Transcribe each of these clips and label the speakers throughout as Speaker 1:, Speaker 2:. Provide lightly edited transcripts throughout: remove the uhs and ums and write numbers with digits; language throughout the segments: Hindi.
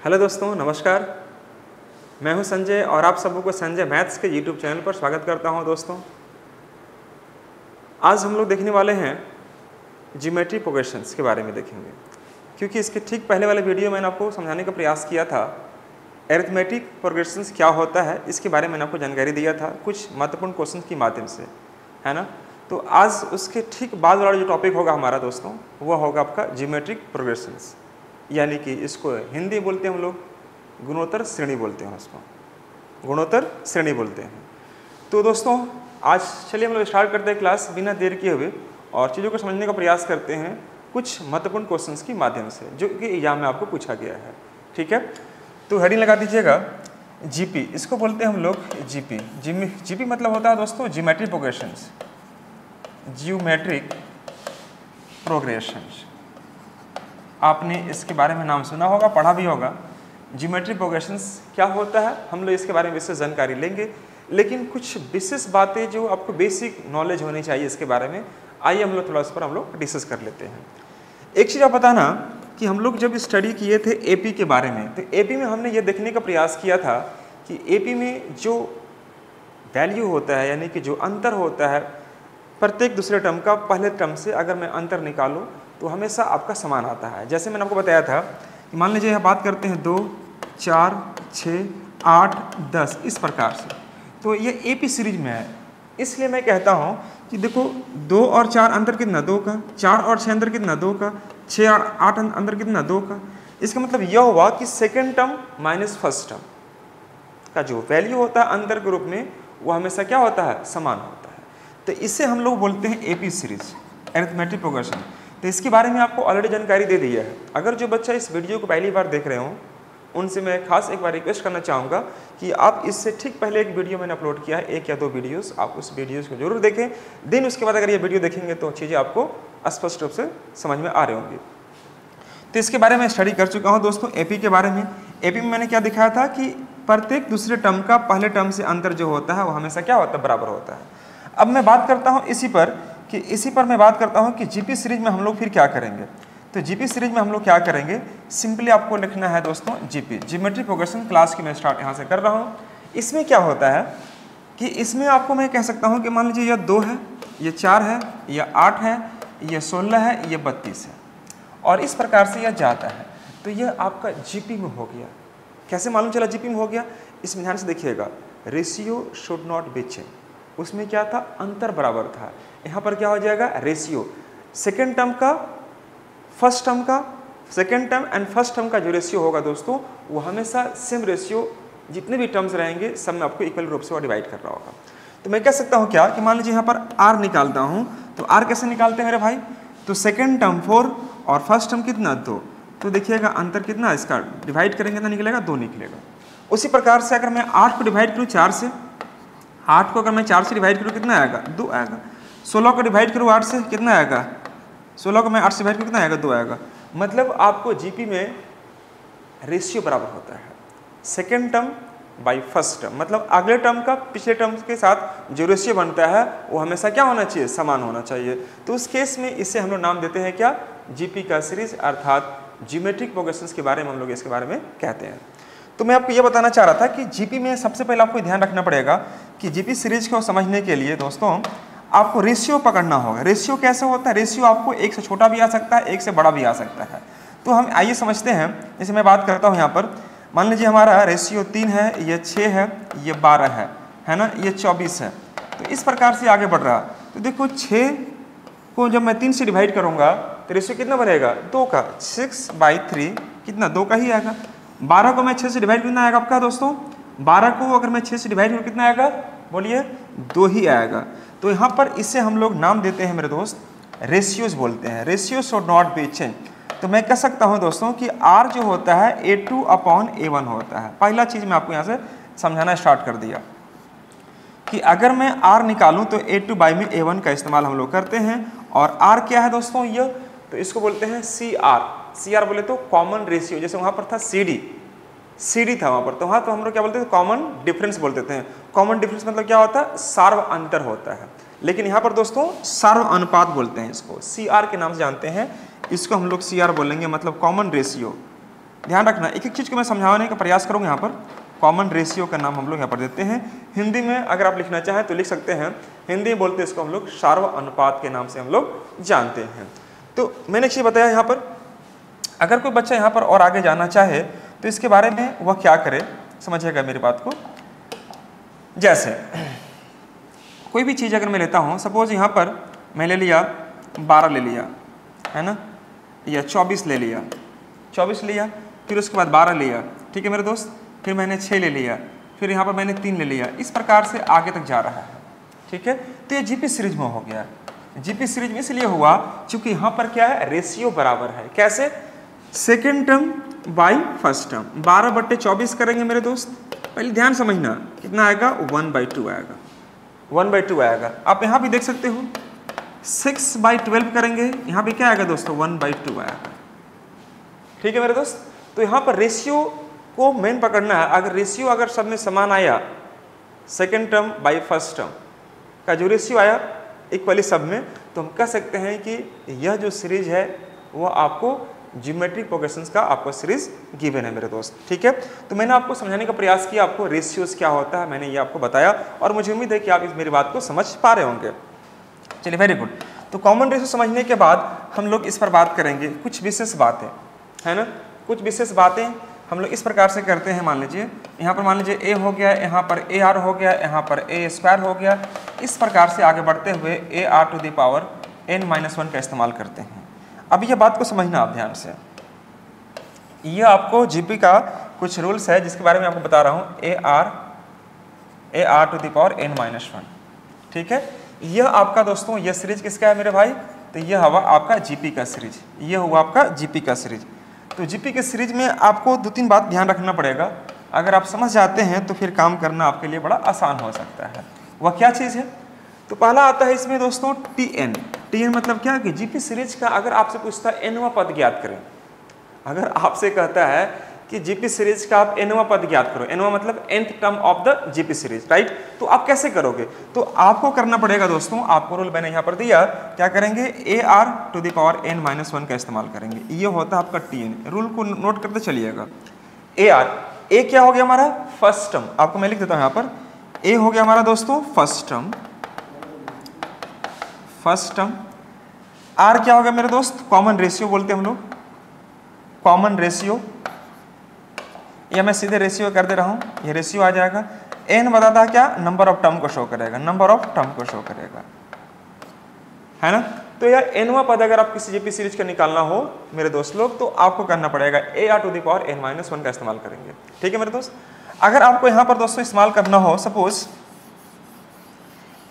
Speaker 1: हेलो दोस्तों, नमस्कार। मैं हूं संजय और आप सबको संजय मैथ्स के यूट्यूब चैनल पर स्वागत करता हूं। दोस्तों, आज हम लोग देखने वाले हैं ज्योमेट्री प्रोग्रेशंस के बारे में देखेंगे, क्योंकि इसके ठीक पहले वाले वीडियो मैंने आपको समझाने का प्रयास किया था। एरिथमेटिक प्रोग्रेशंस क्या होता है इसके बारे में मैंने आपको जानकारी दिया था कुछ महत्वपूर्ण क्वेश्चन के माध्यम से, है ना। तो आज उसके ठीक बाद वाला जो टॉपिक होगा हमारा दोस्तों, वह होगा आपका ज्योमेट्रिक प्रोग्रेशंस, यानी कि इसको हिंदी बोलते हैं हम लोग गुणोत्तर श्रेणी बोलते हैं, उसको गुणोत्तर श्रेणी बोलते हैं। तो दोस्तों, आज चलिए हम लोग स्टार्ट करते हैं क्लास बिना देर किए हुए और चीज़ों को समझने का प्रयास करते हैं कुछ महत्वपूर्ण क्वेश्चंस के माध्यम से जो कि एग्जाम में आपको पूछा गया है। ठीक है, तो हेडिंग लगा दीजिएगा जीपी, इसको बोलते हैं हम लोग जीपी। जीपी मतलब होता है दोस्तों ज्योमेट्रिक प्रोग्रेशंस, ज्योमेट्रिक प्रोग्रेशंस। आपने इसके बारे में नाम सुना होगा, पढ़ा भी होगा। ज्योमेट्रिक प्रोग्रेशंस क्या होता है हम लोग इसके बारे में विशेष जानकारी लेंगे, लेकिन कुछ विशेष बातें जो आपको बेसिक नॉलेज होनी चाहिए इसके बारे में, आइए हम लोग थोड़ा इस पर हम लोग डिस्कस कर लेते हैं। एक चीज़ आप बताना कि हम लोग जब स्टडी किए थे एपी के बारे में, तो एपी में हमने ये देखने का प्रयास किया था कि एपी में जो वैल्यू होता है, यानी कि जो अंतर होता है प्रत्येक दूसरे टर्म का, पहले टर्म से अगर मैं अंतर निकालूं तो हमेशा आपका समान आता है। जैसे मैंने आपको बताया था कि मान लीजिए बात करते हैं 2, 4, 6, 8, 10 इस प्रकार से, तो ये एपी सीरीज में है। इसलिए मैं कहता हूँ कि देखो 2 और 4 अंतर कितना 2 का, 4 और 6 अंतर कितना 2 का, 6 और 8 अंतर कितना 2 का। इसका मतलब यह हुआ कि second term minus first term का जो वैल्यू होता है अंतर के रूप में, वो हमेशा क्या होता है, समान होता है। तो इसे हम लोग बोलते हैं एपी सीरीज, अरिथमेटिक प्रोग्रेशन। तो इसके बारे में आपको ऑलरेडी जानकारी दे दी है। अगर जो बच्चा इस वीडियो को पहली बार देख रहे हो, उनसे मैं खास एक बार रिक्वेस्ट करना चाहूँगा कि आप इससे ठीक पहले एक वीडियो मैंने अपलोड किया है, 1 या 2 वीडियोस, आप उस वीडियोस को जरूर देखें। दिन उसके बाद अगर ये वीडियो देखेंगे तो चीज़ें आपको स्पष्ट रूप से समझ में आ रही होंगी। तो इसके बारे में स्टडी कर चुका हूँ दोस्तों एपी के बारे में। एपी में मैंने क्या दिखाया था कि प्रत्येक दूसरे टर्म का पहले टर्म से अंतर जो होता है वो हमेशा क्या होता है, बराबर होता है। अब मैं बात करता हूँ इसी पर मैं बात करता हूँ कि जीपी सीरीज में हम लोग फिर क्या करेंगे। तो जीपी सीरीज में हम लोग क्या करेंगे, सिंपली आपको लिखना है दोस्तों जीपी, ज्योमेट्रिक प्रोग्रेशन। क्लास की मैं स्टार्ट यहाँ से कर रहा हूँ। इसमें क्या होता है कि इसमें आपको मैं कह सकता हूँ कि मान लीजिए यह 2 है, ये 4 है, यह 8 है, ये 16 है, ये 32 है, और इस प्रकार से यह जाता है। तो यह आपका जीपी में हो गया। कैसे मालूम चला जीपी में हो गया, इसमें ध्यान से देखिएगा, ratio should not be change. उसमें क्या था, अंतर बराबर था। यहाँ पर क्या हो जाएगा, रेशियो सेकेंड टर्म का फर्स्ट टर्म का, second term and first term का जो रेशियो होगा दोस्तों, वो हमेशा सेम रेशियो, जितने भी टर्म्स रहेंगे सब में आपको इक्वल रूप से डिवाइड कर रहा होगा। तो मैं कह सकता हूँ क्या कि मान लीजिए यहाँ पर आर निकालता हूँ, तो आर कैसे निकालते हैं मेरे भाई, तो सेकेंड टर्म 4 और फर्स्ट टर्म कितना 2, तो देखिएगा अंतर कितना, इसका डिवाइड करेंगे तो निकलेगा 2 निकलेगा। उसी प्रकार से अगर मैं 8 को डिवाइड करूँ 4 से, 8 को अगर मैं 4 से डिवाइड करूँ कितना आएगा, 2 आएगा। 16 को डिवाइड करूँ 8 से कितना आएगा, 16 को मैं 8 से डिवाइड करूँ कितना आएगा, 2 आएगा। मतलब आपको जीपी में रेशियो बराबर होता है, second term by first term, मतलब अगले टर्म का पिछले टर्म के साथ जो रेशियो बनता है वो हमेशा क्या होना चाहिए, समान होना चाहिए। तो उस केस में इसे हम लोग नाम देते हैं क्या, जीपी का सीरीज, अर्थात ज्योमेट्रिक प्रोग्रेशंस के बारे में हम लोग इसके बारे में कहते हैं। तो मैं आपको ये बताना चाह रहा था कि जीपी में सबसे पहले आपको ध्यान रखना पड़ेगा कि जीपी सीरीज को समझने के लिए दोस्तों आपको रेशियो पकड़ना होगा। रेशियो कैसे होता है, रेशियो आपको 1 से छोटा भी आ सकता है, 1 से बड़ा भी आ सकता है। तो हम आइए समझते हैं। जैसे मैं बात करता हूँ यहाँ पर, मान लीजिए हमारा रेशियो 3 है, ये 6 है, ये 12 है ना, ये 24 है। तो इस प्रकार से आगे बढ़ रहा। तो देखो 6 को जब मैं 3 से डिवाइड करूँगा तो रेशियो कितना बनेगा, 2 का, 6/3 कितना 2 का ही आएगा। 12 को मैं 6 से डिवाइड कितना आएगा आपका दोस्तों, 12 को अगर मैं 6 से डिवाइड करूँ कितना आएगा, बोलिए 2 ही आएगा। तो यहाँ पर इसे हम लोग नाम देते हैं मेरे दोस्त, रेशियोज बोलते हैं। Ratio should not be change. तो मैं कह सकता हूँ दोस्तों कि R जो होता है A2/A1 होता है। पहला चीज़ मैं आपको यहाँ से समझाना स्टार्ट कर दिया कि अगर मैं R निकालूँ तो A2/A1 का इस्तेमाल हम लोग करते हैं। और R क्या है दोस्तों, ये तो इसको बोलते हैं CR बोले तो कॉमन रेशियो। जैसे वहाँ पर था CD था वहाँ पर, तो वहाँ तो हम लोग क्या बोलते थे, कॉमन डिफरेंस बोलते थे। कॉमन डिफरेंस मतलब क्या होता है, सार्व अंतर होता है। लेकिन यहाँ पर दोस्तों सार्व अनुपात बोलते हैं इसको, CR के नाम से जानते हैं इसको हम लोग। CR बोलेंगे मतलब कॉमन रेशियो, ध्यान रखना, एक एक चीज़ को मैं समझाने का प्रयास करूँगा। यहाँ पर कॉमन रेशियो का नाम हम लोग यहाँ पर देते हैं। हिंदी में अगर आप लिखना चाहें तो लिख सकते हैं, हिंदी में बोलते हैं इसको हम लोग सार्व अनुपात के नाम से हम लोग जानते हैं। तो मैंने एक चीज़ बताया यहाँ पर, अगर कोई बच्चा यहाँ पर और आगे जाना चाहे तो इसके बारे में वह क्या करे, समझिएगा मेरी बात को। जैसे कोई भी चीज़ अगर मैं लेता हूँ, सपोज यहाँ पर मैं ले लिया 12 ले लिया, है ना, या 24 ले लिया, 24 लिया, फिर उसके बाद 12 लिया, ठीक है मेरे दोस्त, फिर मैंने 6 ले लिया, फिर यहाँ पर मैंने 3 ले लिया, इस प्रकार से आगे तक जा रहा है, ठीक है। तो ये जीपी सीरीज में हो गया। जीपी सीरीज में इसलिए हुआ क्योंकि यहाँ पर क्या है, रेशियो बराबर है। कैसे? Second term by first term, 12/24 करेंगे मेरे दोस्त, पहले ध्यान समझना, कितना आएगा, 1/2 आएगा, 1/2 आएगा। आप यहाँ भी देख सकते हो 6/12 करेंगे, यहाँ पे क्या आएगा दोस्तों, 1/2 आएगा, ठीक है मेरे दोस्त। तो यहाँ पर रेशियो को मेन पकड़ना है। अगर रेशियो अगर सब में समान आया, second term by first term का जो रेशियो आया इक्वली सब में, तो हम कह सकते हैं कि यह जो सीरीज है वो आपको ज्योमेट्रिक प्रोग्रेशंस का आपको सीरीज गिवन है मेरे दोस्त, ठीक है। तो मैंने आपको समझाने का प्रयास किया, आपको रेशियोज क्या होता है मैंने ये आपको बताया, और मुझे उम्मीद है कि आप इस मेरी बात को समझ पा रहे होंगे। चलिए, वेरी गुड। तो कॉमन रेशियो समझने के बाद हम लोग इस पर बात करेंगे, कुछ विशेष बातें, है ना, कुछ विशेष बातें हम लोग इस प्रकार से करते हैं। मान लीजिए यहाँ पर, मान लीजिए a हो गया, यहाँ पर AR हो गया, यहाँ पर A² हो गया, इस प्रकार से आगे बढ़ते हुए AR⁻n-1 का इस्तेमाल करते हैं। अब यह बात को समझना आप ध्यान से, यह आपको जीपी का कुछ रूल्स है जिसके बारे में आपको बता रहा हूँ। AR⁻n-1, ठीक है। यह आपका दोस्तों, यह सीरीज किसका है मेरे भाई, तो यह हुआ आपका जीपी का सीरीज, यह हुआ आपका जीपी का सीरीज। तो जीपी के सीरीज में आपको 2-3 बात ध्यान रखना पड़ेगा। अगर आप समझ जाते हैं तो फिर काम करना आपके लिए बड़ा आसान हो सकता है। वह क्या चीज़ है? तो पहला आता है इसमें दोस्तों TN। TN मतलब क्या कि जीपी सीरीज का अगर आपसे पूछता है nवां पद ज्ञात करें, अगर आपसे कहता है कि जीपी सीरीज का आप nवां पद ज्ञात करो, nवां मतलब nth term of the GP series, right, तो आप कैसे करोगे? तो आपको करना पड़ेगा दोस्तों, आपको रूल मैंने यहाँ पर दिया, क्या करेंगे, AR⁻n-1 का इस्तेमाल करेंगे। ये होता है आपका TN। रूल को नोट करते चलिएगा। A क्या हो गया हमारा, फर्स्ट टर्म, आपको मैं लिख देता हूँ यहाँ पर, A हो गया हमारा दोस्तों first term, first term. R क्या हो गया मेरे दोस्त, कॉमन रेशियो बोलते हैं हम लोग, कॉमन रेशियो, या मैं सीधे रेशियो कर दे रहा हूँ, ये रेशियो आ जाएगा। n बताता है क्या, नंबर ऑफ टर्म को शो करेगा, नंबर ऑफ टर्म को शो करेगा, है ना। तो यह nवां पद अगर आप किसी जीपी सीरीज का निकालना हो मेरे दोस्त लोग, तो आपको करना पड़ेगा AR⁻n-1 का इस्तेमाल करेंगे, ठीक है मेरे दोस्त। अगर आपको यहाँ पर दोस्तों इस्तेमाल करना हो, suppose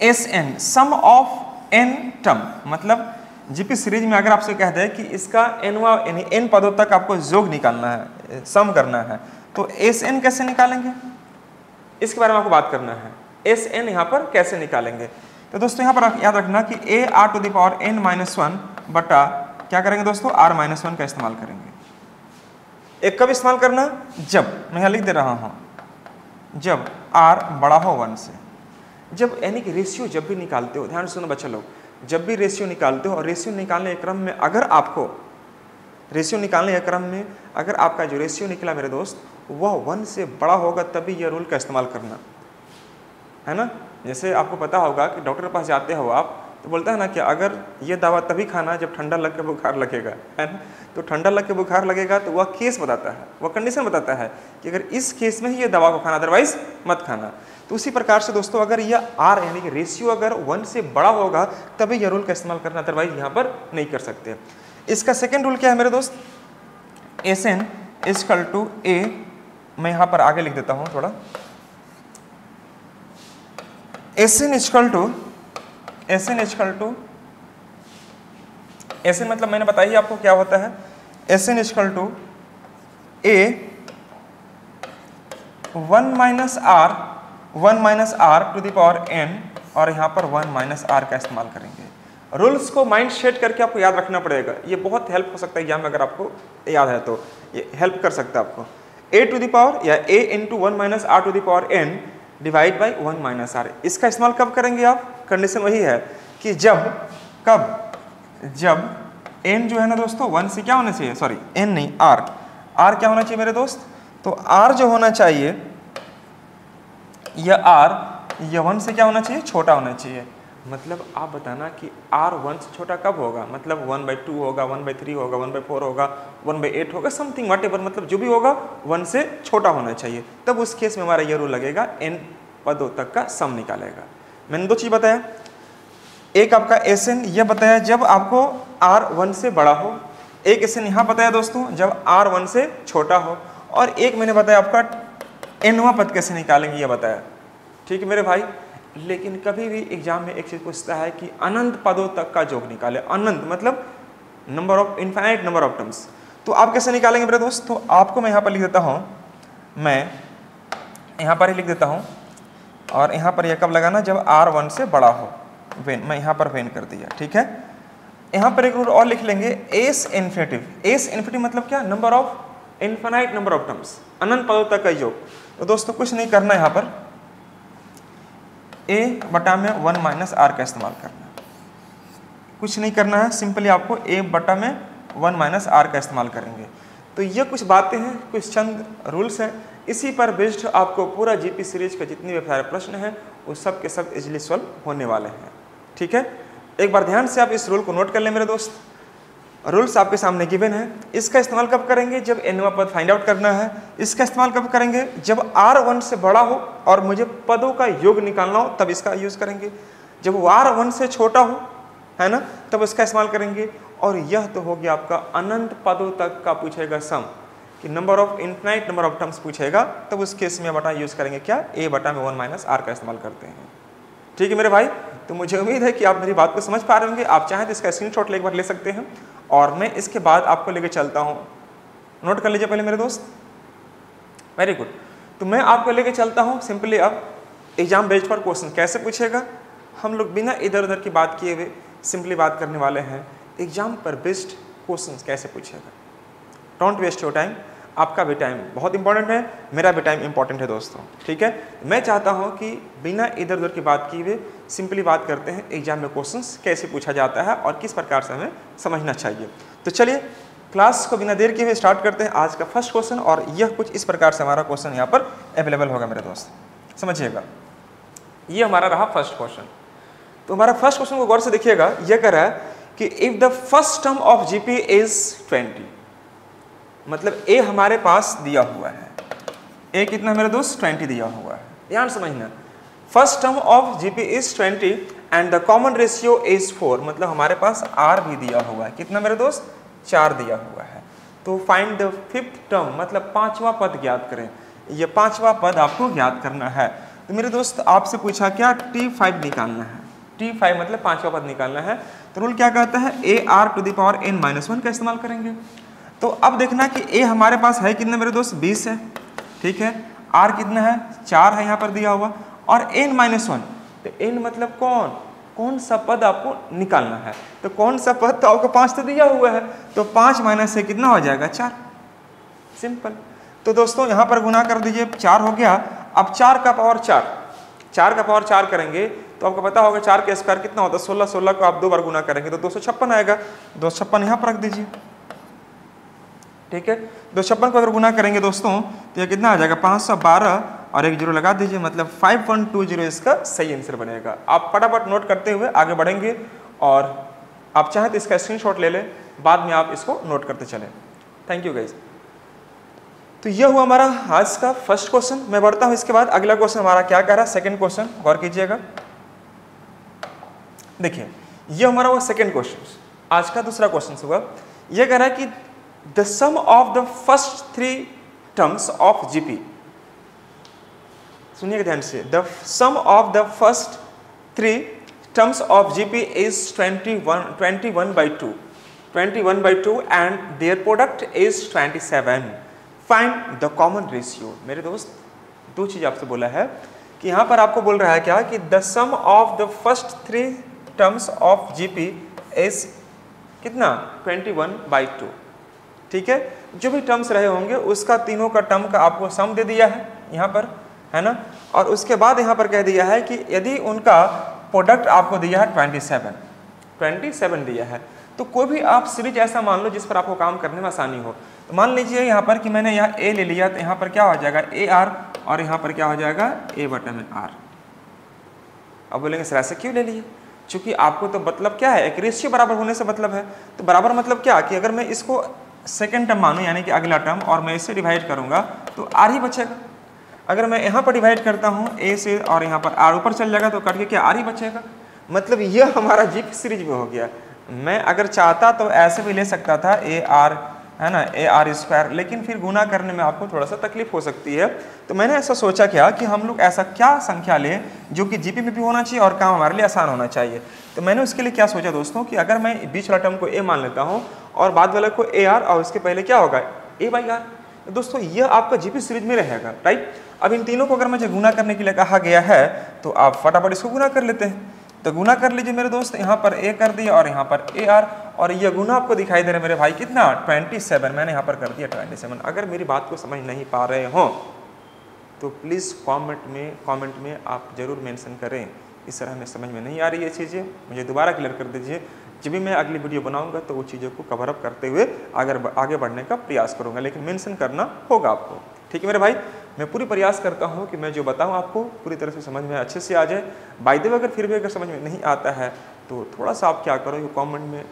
Speaker 1: SN, sum of n term, मतलब जीपी सीरीज में अगर आपसे कह दे कि इसका nवां यानी n पदों तक आपको योग निकालना है, सम करना है, तो SN कैसे निकालेंगे, इसके बारे में आपको बात करना है। SN यहाँ पर कैसे निकालेंगे? तो दोस्तों यहाँ पर याद रखना कि AR⁻n-1 बटा क्या करेंगे दोस्तों, R-1 का इस्तेमाल करेंगे। एक कब इस्तेमाल करना, जब, मैं यहाँ लिख दे रहा हूँ, जब R बड़ा हो 1 से, जब यानी कि रेशियो जब भी निकालते हो, ध्यान सुनो बच्चे लोग, जब भी रेशियो निकालते हो और रेशियो निकालने के क्रम में अगर आपको रेशियो निकालने के क्रम में अगर आपका जो रेशियो निकला मेरे दोस्त वह 1 से बड़ा होगा, तभी यह रूल का इस्तेमाल करना, है ना। जैसे आपको पता होगा कि डॉक्टर के पास जाते हो आप, तो बोलता है ना कि अगर ये दवा तभी खाना जब ठंडा लग के बुखार लगेगा, है ना। तो ठंडा लग के बुखार लगेगा तो वह केस बताता है, वह कंडीशन बताता है कि अगर इस केस में ही ये दवा को खाना, अदरवाइज मत खाना। तो उसी प्रकार से दोस्तों अगर यह R यानी कि रेशियो अगर 1 से बड़ा होगा तभी यह रूल का इस्तेमाल करना, अदरवाइज यहाँ पर नहीं कर सकते। इसका सेकेंड रूल क्या है मेरे दोस्त, SN = A, मैं यहाँ पर आगे लिख देता हूँ थोड़ा, SN मतलब मैंने बताइए आपको क्या होता है, SN = A 1 - R⁻n और यहाँ पर 1 - R का इस्तेमाल करेंगे। रूल्स को माइंड सेट करके आपको याद रखना पड़ेगा, ये बहुत हेल्प हो सकता है एग्जाम में, अगर आपको याद है तो ये हेल्प कर सकता है आपको। A या A × 1 - R⁻n divide by 1 - R, इसका इस्तेमाल कब करेंगे आप, कंडीशन वही है कि जब n जो है ना दोस्तों 1 से क्या होना चाहिए, सॉरी n नहीं R आर क्या होना चाहिए मेरे दोस्त, तो आर जो होना चाहिए यह आर यह 1 से क्या होना चाहिए, छोटा होना चाहिए। मतलब आप बताना कि आर 1 से छोटा कब होगा, मतलब 1/2 होगा, 1/3 होगा, 1/4 होगा, 1/8 होगा, समथिंग व्हाटएवर, मतलब जो भी होगा 1 से छोटा होना चाहिए। तब उस केस में हमारा ये रूल लगेगा, n पदों तक का सम निकालेगा। मैंने दो चीज़ बताया, एक आपका SN यह बताया जब आपको R 1 से बड़ा हो, एक SN यहाँ बताया दोस्तों जब R 1 से छोटा हो, और एक मैंने बताया आपका nवां पद कैसे निकालेंगे ये बताया। ठीक है मेरे भाई, लेकिन कभी भी एग्जाम में एक चीज़ पूछता है कि अनंत पदों तक का योग निकाले। अनंत मतलब number of infinite number of terms, तो आप कैसे निकालेंगे मेरे दोस्त, तो आपको मैं यहाँ पर लिख देता हूँ, मैं यहाँ पर ही लिख देता हूँ, और यहाँ पर यह कब लगाना, जब R 1 से बड़ा हो, वेन, मैं यहाँ पर वेन कर दिया। ठीक है, यहाँ पर एक रूल और लिख लेंगे, एस इन्फिनिटिव। एस इन्फिनिटिव मतलब क्या, number of infinite number of terms, अनंत पदों तक का योग। तो दोस्तों कुछ नहीं करना, यहाँ पर a बटा में 1 माइनस आर का इस्तेमाल करना, कुछ नहीं करना है, सिंपली आपको a बटा में 1 माइनस आर का इस्तेमाल करेंगे। तो ये कुछ बातें हैं, कुछ चंद रूल्स हैं, इसी पर बेस्ड आपको पूरा जीपी सीरीज के जितने भी सारे प्रश्न हैं वो सब के सब इजीली सॉल्व होने वाले हैं। ठीक है, एक बार ध्यान से आप इस रूल को नोट कर लें मेरे दोस्त। रूल्स आपके सामने गिवन है, इसका इस्तेमाल कब करेंगे, जब nवां पद फाइंड आउट करना है। इसका इस्तेमाल कब करेंगे, जब R 1 से बड़ा हो और मुझे पदों का योग निकालना हो, तब इसका यूज करेंगे। जब R 1 से छोटा हो, है ना, तब इसका इस्तेमाल करेंगे। और यह तो हो गया आपका अनंत पदों तक का पूछेगा सम, कि number of infinite number of terms पूछेगा, तब उस केस में बटा यूज करेंगे क्या, a बटा में 1 माइनस आर का इस्तेमाल करते हैं। ठीक है मेरे भाई, तो मुझे उम्मीद है कि आप मेरी बात को समझ पा रहे होंगे। आप चाहें तो इसका स्क्रीनशॉट एक बार ले सकते हैं, और मैं इसके बाद आपको लेके चलता हूँ। नोट कर लीजिए पहले मेरे दोस्त, वेरी गुड। तो मैं आपको लेके चलता हूँ सिंपली अब एग्जाम बेस्ड पर क्वेश्चन कैसे पूछेगा। हम लोग बिना इधर उधर की बात किए हुए सिंपली बात करने वाले हैं, एग्जाम पर बेस्ड क्वेश्चन कैसे पूछेगा। डोंट वेस्ट योर टाइम, आपका भी टाइम बहुत इंपॉर्टेंट है, मेरा भी टाइम इंपॉर्टेंट है दोस्तों। ठीक है, मैं चाहता हूं कि बिना इधर उधर की बात किए हुए सिंपली बात करते हैं एग्जाम में क्वेश्चंस कैसे पूछा जाता है और किस प्रकार से हमें समझना चाहिए। तो चलिए क्लास को बिना देर किए हुए स्टार्ट करते हैं आज का फर्स्ट क्वेश्चन, और यह कुछ इस प्रकार से हमारा क्वेश्चन यहाँ पर अवेलेबल होगा मेरे दोस्त, समझिएगा। ये हमारा रहा फर्स्ट क्वेश्चन। तो हमारा फर्स्ट क्वेश्चन को गौर से देखिएगा, यह कह रहा है कि if the first term of GP is 20, मतलब a हमारे पास दिया हुआ है, a कितना मेरे दोस्त 20 दिया हुआ है। ध्यान समझना, first term of GP is 20 and the common ratio is 4, मतलब हमारे पास r भी दिया हुआ है, कितना मेरे दोस्त 4 दिया हुआ है। तो फाइंड द फिफ्थ टर्म, मतलब 5वां पद ज्ञात करें। ये 5वां पद आपको ज्ञात करना है। तो मेरे दोस्त आपसे पूछा क्या, T5 निकालना है। T5 मतलब 5वां पद निकालना है। तो रूल क्या कहता है, AR⁻n-1 का इस्तेमाल करेंगे। तो अब देखना कि a हमारे पास है कितना मेरे दोस्त 20 है, ठीक है, r कितना है 4 है यहाँ पर दिया हुआ, और n-1, तो n मतलब कौन सा पद आपको निकालना है। तो कौन सा पद, तो आपको 5 तो दिया हुआ है, तो 5 माइनस से कितना हो जाएगा 4, सिंपल। तो दोस्तों यहाँ पर गुना कर दीजिए, 4 हो गया। अब 4 का पावर 4 का पावर 4 करेंगे तो आपको पता होगा 4 का स्क्वायर कितना होता है 16, 16 को आप 2 बार गुना करेंगे तो 256 आएगा। 256 यहाँ पर रख दीजिए, ठीक है। 256 को अगर गुना करेंगे दोस्तों तो ये कितना आ जाएगा 512, और एक जीरो लगा दीजिए, मतलब 5120 इसका सही आंसर बनेगा। आप फटाफट नोट करते हुए आगे बढ़ेंगे, और आप चाहें तो इसका स्क्रीनशॉट ले लें, बाद में आप इसको नोट करते चलें। Thank you guys. तो यह हुआ हमारा आज का फर्स्ट क्वेश्चन। मैं बढ़ता हूं इसके बाद अगला क्वेश्चन हमारा क्या कह रहा है, सेकंड क्वेश्चन, गौर कीजिएगा। देखिए यह हमारा वो सेकंड क्वेश्चन, आज का दूसरा क्वेश्चन हुआ। यह कह रहा है कि the sum of the first 3 terms of GP, सुनिएगा ध्यान से, the sum of the first 3 terms of GP is 21/2 and their product is 27। Find the common ratio. मेरे दोस्त दो चीज आपसे बोला है कि यहां पर आपको बोल रहा है क्या कि the sum of the first 3 terms of GP is कितना 21/2, ठीक है। जो भी टर्म्स रहे होंगे उसका तीनों का टर्म का आपको सम दे दिया है यहाँ पर, है ना। और उसके बाद यहाँ पर कह दिया है कि यदि उनका प्रोडक्ट आपको दिया है 27 दिया है, तो कोई भी आप सीरीज ऐसा मान लो जिस पर आपको काम करने में आसानी हो। तो मान लीजिए यहाँ पर कि मैंने यहाँ ए ले लिया, तो यहाँ पर क्या हो जाएगा ए आर, और यहाँ पर क्या हो जाएगा ए बटा में आर। अब बोलेंगे सर ऐसे क्यों ले लिए? चूंकि आपको तो मतलब क्या है, एक रेशियो बराबर होने से मतलब है। तो बराबर मतलब क्या कि अगर मैं इसको सेकेंड टर्म मानूं यानी कि अगला टर्म, और मैं इससे डिवाइड करूंगा तो आर ही बचेगा। अगर मैं यहाँ पर डिवाइड करता हूँ ए से और यहाँ पर आर ऊपर चल जाएगा तो कट के क्या आर ही बचेगा। मतलब यह हमारा जीप सीरीज में हो गया। मैं अगर चाहता तो ऐसे भी ले सकता था ए आर, है ना, ए आर स्क्वायर, लेकिन फिर गुना करने में आपको थोड़ा सा तकलीफ हो सकती है। तो मैंने ऐसा सोचा क्या कि हम लोग ऐसा क्या संख्या लें जो कि जीपी में भी होना चाहिए और काम हमारे लिए आसान होना चाहिए। तो मैंने उसके लिए क्या सोचा दोस्तों कि अगर मैं बीच वाला टर्म को ए मान लेता हूँ और बाद वाले को ए आर, और उसके पहले क्या होगा ए बाई आर। तो दोस्तों यह आपका जीपी सीरीज में रहेगा, राइट। अब इन तीनों को अगर मुझे गुना करने के लिए कहा गया है तो आप फटाफट इसको गुना कर लेते हैं। तो गुना कर लीजिए मेरे दोस्त, यहाँ पर ए कर दिया और यहाँ पर ए आर, और ये गुना आपको दिखाई दे रहा है मेरे भाई कितना 27। मैंने यहाँ पर कर दिया 27। अगर मेरी बात को समझ नहीं पा रहे हो तो प्लीज़ कमेंट में आप जरूर मेंशन करें। इस तरह हमें समझ में नहीं आ रही है चीज़ें, मुझे दोबारा क्लियर कर दीजिए। जब भी मैं अगली वीडियो बनाऊंगा तो वो चीज़ों को कवर अप करते हुए आगे बढ़ने का प्रयास करूंगा, लेकिन मेंशन करना होगा आपको, ठीक है मेरे भाई। मैं पूरी प्रयास करता हूं कि मैं जो बताऊं आपको पूरी तरह से समझ में अच्छे से आ जाए। बाय द वे अगर फिर भी अगर समझ में नहीं आता है तो थोड़ा सा आप क्या करो, कमेंट में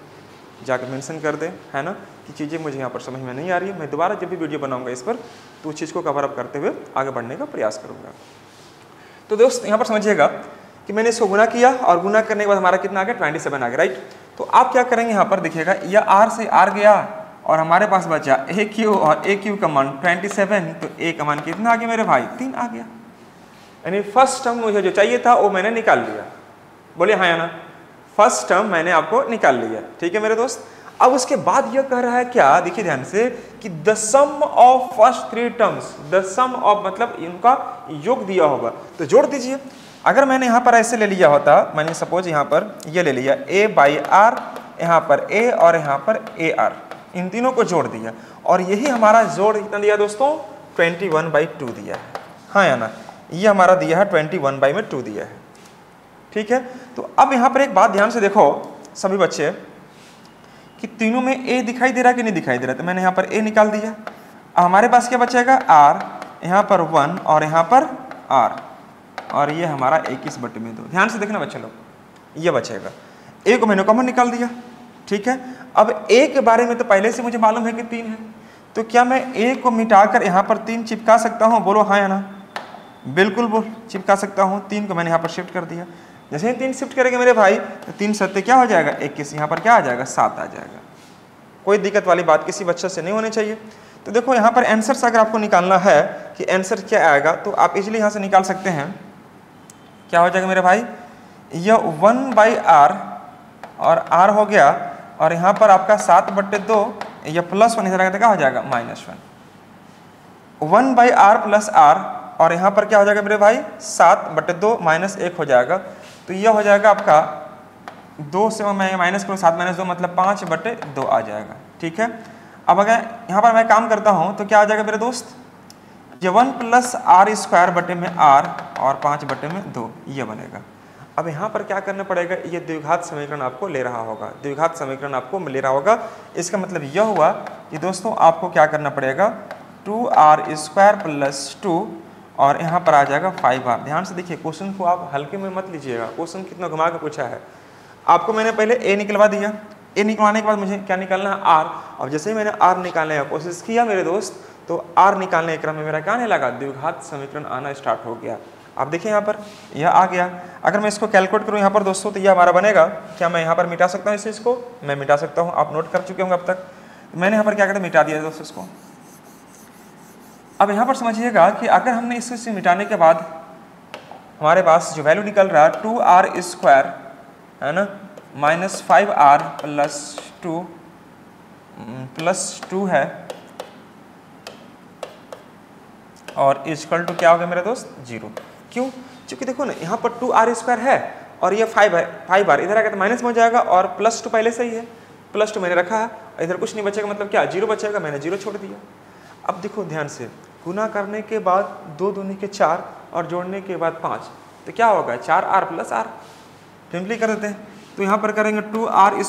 Speaker 1: जाकर मेंशन कर दें, है ना, कि चीज़ें मुझे यहाँ पर समझ में नहीं आ रही है। मैं दोबारा जब भी वीडियो बनाऊंगा इस पर तो उस चीज़ को कवर अप करते हुए आगे बढ़ने का प्रयास करूँगा। तो दोस्त यहाँ पर समझिएगा कि मैंने इसको गुना किया और गुना करने के बाद हमारा कितना आ गया 27 आ गया, राइट। तो आप क्या करेंगे यहाँ पर देखिएगा, यह आर से आर गया और हमारे पास बचा ए क्यू, और ए क्यू का मान 27, तो ए का मान कितना आ गया मेरे भाई 3 आ गया। यानी फर्स्ट टर्म मुझे जो चाहिए था वो मैंने निकाल लिया। बोलिए हाँ या ना, फर्स्ट टर्म मैंने आपको निकाल लिया, ठीक है मेरे दोस्त। अब उसके बाद यह कह रहा है क्या, देखिए ध्यान से, कि the sum of first 3 terms, the sum of मतलब इनका योग दिया होगा तो जोड़ दीजिए। अगर मैंने यहाँ पर ऐसे ले लिया होता, मैंने सपोज यहाँ पर ये ले लिया ए बाई आर, यहाँ पर ए और यहाँ पर ए आर, इन तीनों को जोड़ दिया और यही हमारा जोड़ कितना दिया दोस्तों 21/2 दिया है, हाँ या ना, ये हमारा दिया है 21/2 दिया है, ठीक है। तो अब यहाँ पर एक बात ध्यान से देखो सभी बच्चे कि तीनों में ए दिखाई दे रहा है कि नहीं दिखाई दे रहा, तो मैंने यहाँ पर ए निकाल दिया। हमारे पास क्या बचेगा आर, यहाँ पर 1 और यहाँ पर आर, और ये हमारा 21/2। ध्यान से देखना बच्चे लोग, ये बचेगा। ए को मैंने कॉमन निकाल दिया, ठीक है। अब ए के बारे में तो पहले से मुझे मालूम है कि 3 है, तो क्या मैं ए को मिटाकर यहाँ पर 3 चिपका सकता हूँ? बोलो हाँ या ना, बिल्कुल बोल चिपका सकता हूँ। 3 को मैंने यहाँ पर शिफ्ट कर दिया। जैसे ही 3 शिफ्ट करेंगे मेरे भाई तो 3 सत्ते क्या हो जाएगा 21, यहाँ पर क्या आ जाएगा 7 आ जाएगा। कोई दिक्कत वाली बात किसी बच्चे से नहीं होनी चाहिए। तो देखो यहाँ पर आंसर से अगर आपको निकालना है कि आंसर क्या आएगा तो आप इजीली यहाँ से निकाल सकते हैं। क्या हो जाएगा मेरे भाई, यह 1/r और r हो गया, और यहाँ पर आपका 7/2, यह +1 इधर आएगा तो क्या हो जाएगा -1। 1/r + r, और यहाँ पर क्या हो जाएगा मेरे भाई 7/2 -1 हो जाएगा। तो यह हो जाएगा आपका 2 से मैं माइनस करूँ 7 - 2 मतलब 5/2 आ जाएगा, ठीक है। अब अगर यहाँ पर मैं काम करता हूँ तो क्या आ जाएगा मेरे दोस्त, ये 1 + r² और 5/2 ये बनेगा। अब यहाँ पर क्या करना पड़ेगा, ये द्विघात समीकरण आपको ले रहा होगा, द्विघात समीकरण आपको ले रहा होगा। इसका मतलब यह हुआ कि दोस्तों आपको क्या करना पड़ेगा 2r² + 2 और यहाँ पर आ जाएगा 5r। ध्यान से देखिए, क्वेश्चन को आप हल्के में मत लीजिएगा, क्वेश्चन कितना घुमा के पूछा है। आपको मैंने पहले ए निकलवा दिया, ए निकलवाने के बाद मुझे क्या निकालना है आर। और जैसे ही मैंने आर निकालने का कोशिश किया मेरे दोस्त, तो आर निकालने के क्रम में मेरा क्या आने लगा, द्विघात समीकरण आना स्टार्ट हो गया। आप देखिए यहाँ पर यह आ गया। अगर मैं इसको कैलकुलेट करूँ यहाँ पर दोस्तों तो यह हमारा बनेगा, क्या मैं यहाँ पर मिटा सकता हूँ इस चीज़ को? मैं मिटा सकता हूँ, आप नोट कर चुके होंगे अब तक। मैंने यहाँ पर क्या करता मिटा दिया दोस्तों इसको। अब यहाँ पर समझिएगा कि अगर हमने इससे मिटाने के बाद हमारे पास जो वैल्यू निकल रहा है 2r² है ना -5r + 2 है, और इक्वल टू क्या हो गया मेरे दोस्त 0। क्यों? क्योंकि देखो ना यहाँ पर 2r² है और ये 5 है, 5r इधर आएगा तो माइनस में हो जाएगा, और +2 पहले से ही है, +2 मैंने रखा है, इधर कुछ नहीं बचेगा, मतलब क्या 0 बचेगा, मैंने 0 छोड़ दिया। अब देखो ध्यान से, गुना करने के बाद 2 दूनी के 4 और जोड़ने के बाद 5, तो क्या होगा 4r + r। सिंपली कर देते हैं, तो यहाँ पर करेंगे 2r² -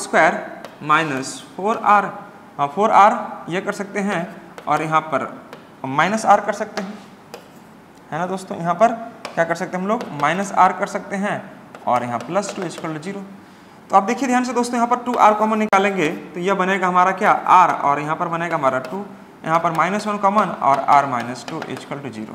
Speaker 1: 4r हाँ 4r ये कर सकते हैं और यहाँ पर -r कर सकते हैं, है ना दोस्तों। यहाँ पर क्या कर सकते हैं हम लोग, -r कर सकते हैं और यहाँ +2 = 0। तो आप देखिए ध्यान से दोस्तों, यहाँ पर 2r कॉमन निकालेंगे तो यह बनेगा हमारा क्या r, और यहाँ पर बनेगा हमारा 2, यहाँ पर -1 कॉमन और r -2 = 0।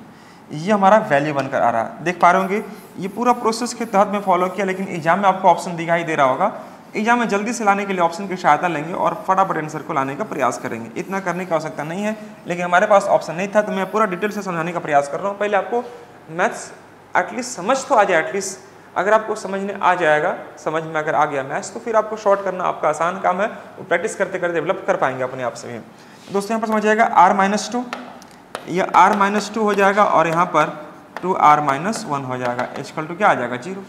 Speaker 1: ये हमारा वैल्यू बनकर आ रहा है। देख पा रहे होंगे ये पूरा प्रोसेस के तहत में फॉलो किया, लेकिन एग्जाम में आपको ऑप्शन दिखाई दे रहा होगा। एग्जाम में जल्दी से लाने के लिए ऑप्शन की सहायता लेंगे और फटाफट आंसर को लाने का प्रयास करेंगे। इतना करने की आवश्यकता नहीं है, लेकिन हमारे पास ऑप्शन नहीं था तो मैं पूरा डिटेल से समझाने का प्रयास कर रहा हूँ। पहले आपको मैथ्स एटलीस्ट समझ तो आ जाए, एटलीस्ट अगर आपको समझने आ जाएगा, समझ में अगर आ गया मैथ्स, तो फिर आपको शॉर्ट करना आपका आसान काम है, वो प्रैक्टिस करते करते डेवलप कर पाएंगे अपने आप से भी। दोस्तों यहाँ पर समझ जाएगा r -2, यह r -2 हो जाएगा और यहाँ पर 2r -1 हो जाएगा, = क्या आ जाएगा 0।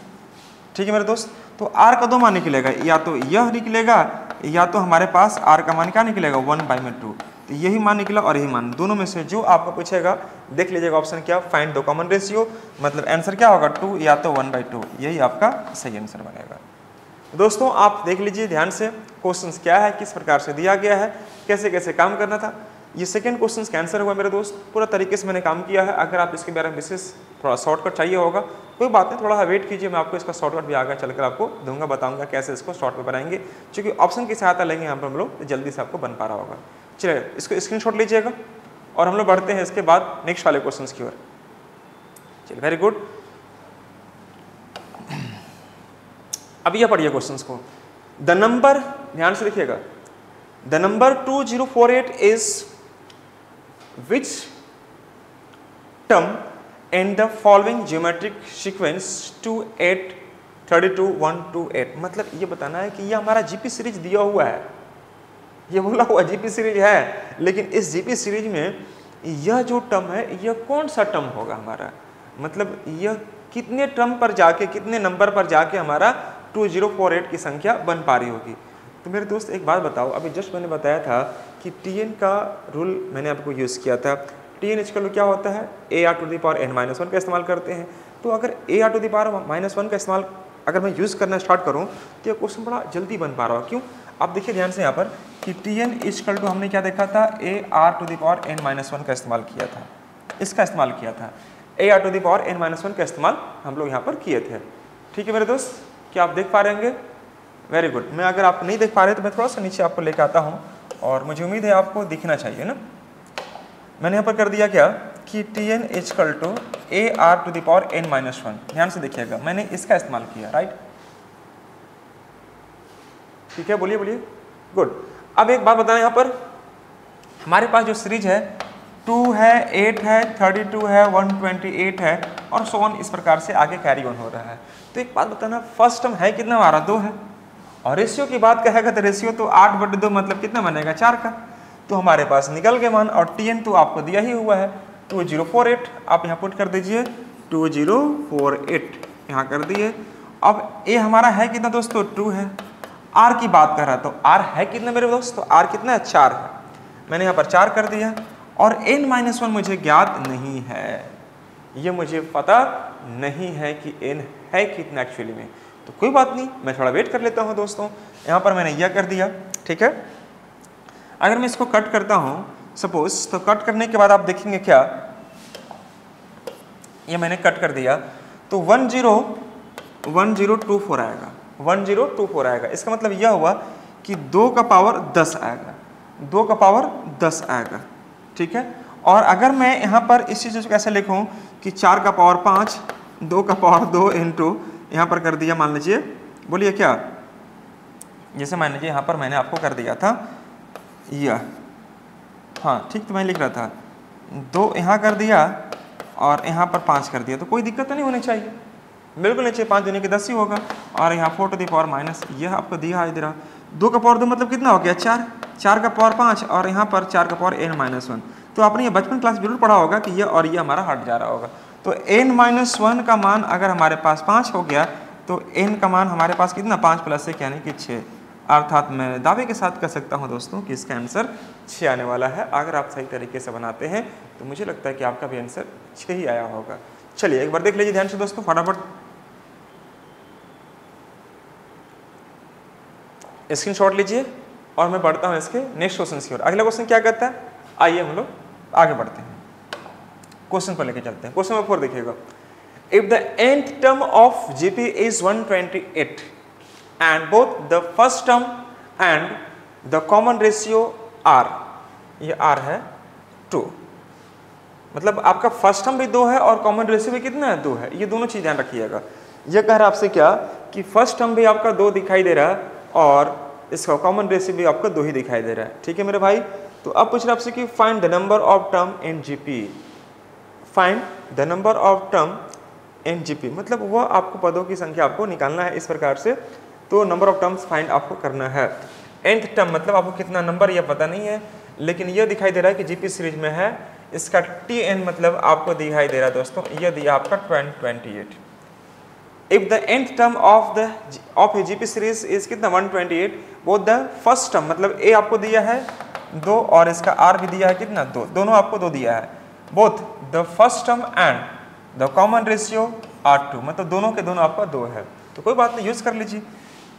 Speaker 1: ठीक है मेरे दोस्त, तो r का 2 मान निकलेगा, या तो यह निकलेगा या तो हमारे पास r का मान क्या निकलेगा 1/2। तो यही मान निकला और यही मान, दोनों में से जो आपको पूछेगा देख लीजिएगा ऑप्शन क्या, फाइंड द कॉमन रेशियो, मतलब आंसर क्या होगा 2 या तो 1/2, यही आपका सही आंसर बनेगा। दोस्तों आप देख लीजिए ध्यान से क्वेश्चंस क्या है, किस प्रकार से दिया गया है, कैसे कैसे काम करना था। ये सेकंड क्वेश्चन का आंसर हुआ मेरे दोस्त, पूरा तरीके से मैंने काम किया है। अगर आप इसके बारे में विशेष थोड़ा शॉर्टकट चाहिए होगा, कोई बात नहीं, थोड़ा वेट कीजिए, मैं आपको इसका शॉर्टकट भी आगे चलकर आपको दूंगा, बताऊंगा कैसे इसको शॉर्टकट बनाएंगे, क्योंकि ऑप्शन की सहायता लेंगे यहाँ पर हम लोग, तो जल्दी से आपको बन पा रहा होगा। चलिए इसको स्क्रीनशॉट लीजिएगा और हम लोग बढ़ते हैं इसके बाद नेक्स्ट वाले क्वेश्चन की ओर। चलिए वेरी गुड, अब यह पढ़िए क्वेश्चन को। द नंबर, ध्यान से देखिएगा, the number 2048 is which term in the following geometric sequence 2 8 32 1 2 8। मतलब ये बताना है कि ये हमारा जीपी सीरीज दिया हुआ है, ये बोला हुआ जीपी सीरीज है, लेकिन इस जीपी सीरीज में यह जो टर्म है यह कौन सा टर्म होगा हमारा, मतलब यह कितने टर्म पर जाके, कितने नंबर पर जाके हमारा 2048 की संख्या बन पा रही होगी। तो मेरे दोस्त एक बात बताओ, अभी जस्ट मैंने बताया था कि TN का रूल मैंने आपको यूज़ किया था। TN इक्वल क्या होता है, AR⁻n-1 का इस्तेमाल करते हैं। तो अगर AR⁻−1 का इस्तेमाल अगर मैं यूज़ करना स्टार्ट करूं तो ये क्वेश्चन बड़ा जल्दी बन पा रहा हो। क्यों, आप देखिए ध्यान से यहाँ पर कि TN इक्वल टू हमने क्या देखा था, AR⁻n-1 का इस्तेमाल किया था, इसका इस्तेमाल किया था, AR⁻n-1 का इस्तेमाल हम लोग यहाँ पर किए थे। ठीक है मेरे दोस्त, क्या आप देख पा रहे होंगे, वेरी गुड। मैं अगर आप नहीं देख पा रहे तो मैं थोड़ा सा नीचे आपको लेकर आता हूँ और मुझे उम्मीद है आपको दिखना चाहिए ना। मैंने यहाँ पर कर दिया क्या कि TN इक्वल टू AR⁻n-1, ध्यान से देखिएगा, मैंने इसका इस्तेमाल किया, राइट। ठीक है, बोलिए बोलिए, गुड। अब एक बात बताना, यहाँ पर हमारे पास जो सीरीज है 2 है, 8 है, 32 है, 128 है और सो ऑन, इस प्रकार से आगे कैरी ऑन हो रहा है। तो एक बात बताना, फर्स्ट टर्म है कितना हमारा 2 है, और रेशियो की बात कहेगा तो रेशियो तो 8/2 मतलब कितना बनेगा 4 का। तो हमारे पास निकल गए मान, और TN तो आपको दिया ही हुआ है 2048, आप यहाँ पुट कर दीजिए 2048, यहाँ कर दिए। अब ये हमारा है कितना दोस्तों 2 है, R की बात कर रहा है तो R है कितना मेरे दोस्त, तो R कितना है 4 है, मैंने यहाँ पर 4 कर दिया। और n-1 मुझे ज्ञात नहीं है, ये मुझे पता नहीं है कि n है कितना एक्चुअली में। तो कोई बात नहीं, मैं थोड़ा वेट कर लेता हूँ दोस्तों। यहाँ पर मैंने यह कर दिया, ठीक है। अगर मैं इसको कट करता हूँ सपोज, तो कट करने के बाद आप देखेंगे क्या, ये मैंने कट कर दिया तो 1024 आएगा, 1024 आएगा। इसका मतलब यह हुआ कि 2 का पावर 10 आएगा, 2 का पावर 10 आएगा, ठीक है। और अगर मैं यहाँ पर इस चीज़ को कैसे लिखूँ कि 4 का पावर 5, 2 का पावर 2 इंटू यहाँ पर कर दिया, मान लीजिए, बोलिए क्या, जैसे मान लीजिए यहाँ पर मैंने आपको कर दिया था यह, हाँ ठीक, तो मैं लिख रहा था 2 यहाँ कर दिया और यहाँ पर 5 कर दिया, तो कोई दिक्कत तो नहीं होनी चाहिए, बिल्कुल नहीं चाहिए, 5 दूनी के 10 ही होगा। और यहाँ 4 टू द पावर माइनस, यह आपको दिया दे रहा, 2 का पावर 2 मतलब कितना हो गया 4, 4 का पावर 5 और यहाँ पर 4 का पावर n-1। तो आपने ये बचपन क्लास जरूर पढ़ा होगा कि ये और ये हमारा हट जा रहा होगा। तो n-1 का मान अगर हमारे पास 5 हो गया तो n का मान हमारे पास कितना 5 प्लस 1 यानी कि 6, अर्थात मैं दावे के साथ कह सकता हूं दोस्तों कि इसका आंसर 6 आने वाला है। अगर आप सही तरीके से बनाते हैं तो मुझे लगता है कि आपका भी आंसर 6 ही आया होगा। चलिए एक बार देख लीजिए ध्यान से दोस्तों, फटाफट स्क्रीनशॉट लीजिए और मैं बढ़ता हूँ इसके नेक्स्ट क्वेश्चन की ओर। अगला क्वेश्चन क्या कहता है, आइए हम लोग आगे बढ़ते हैं, क्वेश्चन पर लेके चलते हैं। क्वेश्चन नंबर 4 देखिएगा, if the nth term of GP is 128 and both the first term and the common ratio are, ये आर है 2, मतलब आपका फर्स्ट टर्म भी 2 है और कॉमन रेशियो भी कितना है 2 है। ये दोनों चीज ध्यान रखिएगा। ये कह रहा है आपसे क्या कि फर्स्ट टर्म भी आपका 2 दिखाई दे रहा है और इसका कॉमन रेशियो भी आपका 2 ही दिखाई दे रहा है। ठीक है मेरे भाई, तो अब पूछ रहा आपसे कि find the number of term in GP, find the number of term in GP, मतलब वह आपको पदों की संख्या आपको निकालना है इस प्रकार से। तो नंबर ऑफ टर्म्स फाइंड आपको करना है। nth टर्म मतलब आपको कितना नंबर यह पता नहीं है, लेकिन यह दिखाई दे रहा है कि जीपी सीरीज में है, इसका tn मतलब आपको दिखाई दे रहा है दोस्तों, यह दिया आपका 28। If the nth term of A GP series is कितना 128, बोथ द फर्स्ट टर्म मतलब a आपको दिया है 2 और इसका r भी दिया है कितना 2, दोनों आपको 2 दिया है। Both the first term and the common ratio are 2, मतलब दोनों के दोनों आपका 2 है, तो कोई बात नहीं, यूज कर लीजिए।